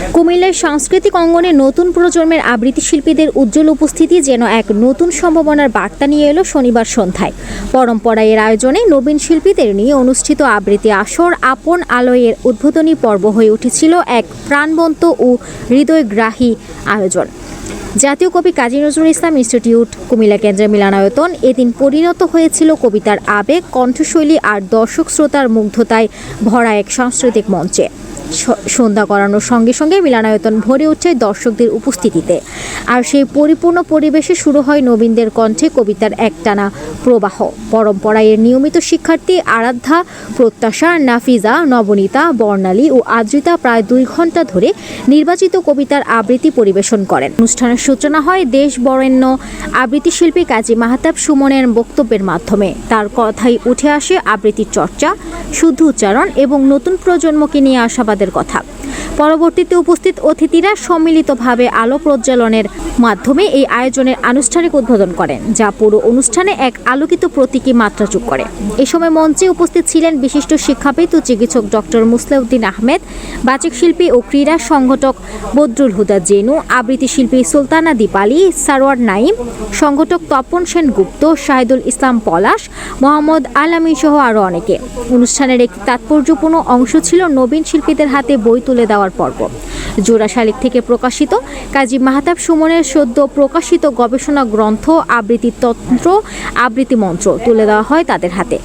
কুমিল্লার সাংস্কৃতিক অঙ্গনে নতুন প্রজন্মের আবৃত্তি শিল্পীদের উজ্জ্বল উপস্থিতি যেন এক নতুন সম্ভাবনার বার্তা নিয়ে এলো শনিবার সন্ধ্যায়। পরম্পরা এর আয়োজনে নবীন শিল্পীদের নিয়ে অনুষ্ঠিত আবৃত্তি আসর আপন আলোয়ের উদ্বোধনী পর্ব হয়ে উঠেছিল এক প্রাণবন্ত ও হৃদয়গ্রাহী আয়োজন। জাতীয় কবি কাজী নজরুল ইসলাম ইনস্টিটিউট কুমিল্লা কেন্দ্রের মিলনায়তন এদিন পরিণত হয়েছিল কবিতার আবেগ, কণ্ঠশৈলী আর দর্শক শ্রোতার মুগ্ধতায় ভরা এক সাংস্কৃতিক মঞ্চে। সন্ধ্যা করানোর সঙ্গে সঙ্গে মিলনায়তন ভরে ওঠে দর্শকদের উপস্থিতিতে। আর সেই পরিপূর্ণ পরিবেশে শুরু হয় নবীনদের কণ্ঠে কবিতার একটানা প্রবাহ। পরম্পরা এর নিয়মিত শিক্ষার্থী আরাধ্যা, প্রত্যাশা, নাফিজা, নবনীতা, বর্ণালী ও আদ্রিতা প্রায় 2 ঘন্টা ধরে নির্বাচিত কবিতার আবৃত্তি পরিবেশন করেন। অনুষ্ঠানের সূচনা হয় দেশ বরেণ্য আবৃত্তি শিল্পী কাজী মাহতাব সুমনের বক্তব্যের মাধ্যমে। তার কথাই উঠে আসে আবৃত্তির চর্চা, শুদ্ধ উচ্চারণ এবং নতুন প্রজন্মকে নিয়ে আশাবাদের কথা। পরবর্তীতে উপস্থিত অতিথিরা সম্মিলিতভাবে আলো প্রজ্বলনের মাধ্যমে এই আয়োজনের আনুষ্ঠানিক উদ্বোধন করেন, যা পুরো অনুষ্ঠানে এক আলোকিত প্রতীকী মাত্রা যোগ করে। এ সময় মঞ্চে উপস্থিত ছিলেন বিশিষ্ট শিক্ষাবিদ ও চিকিৎসক ডক্টর মুসলেউদ্দিন আহমেদ, বাচিক শিল্পী ও ক্রীড়া সংগঠক বদরুল হুদা জেনু, আবৃত্তি শিল্পী সুলতানা দীপালি, সারোয়ার নাইম, সংগঠক তপন সেন গুপ্ত, শাহিদুল ইসলাম পলাশ, মোহাম্মদ আলামিন সহ আরও অনেকে। অনুষ্ঠানের একটি তাৎপর্যপূর্ণ অংশ ছিল নবীন শিল্পীদের হাতে বই তুলে দেওয়ার পর্ব। জোড়া শালিক থেকে প্রকাশিত কাজী মাহতাব সুমনের সদ্য প্রকাশিত গবেষণা গ্রন্থ আবৃত্তি তন্ত্র, আবৃত্তি মন্ত্র তুলে দেওয়া হয় তাদের হাতে।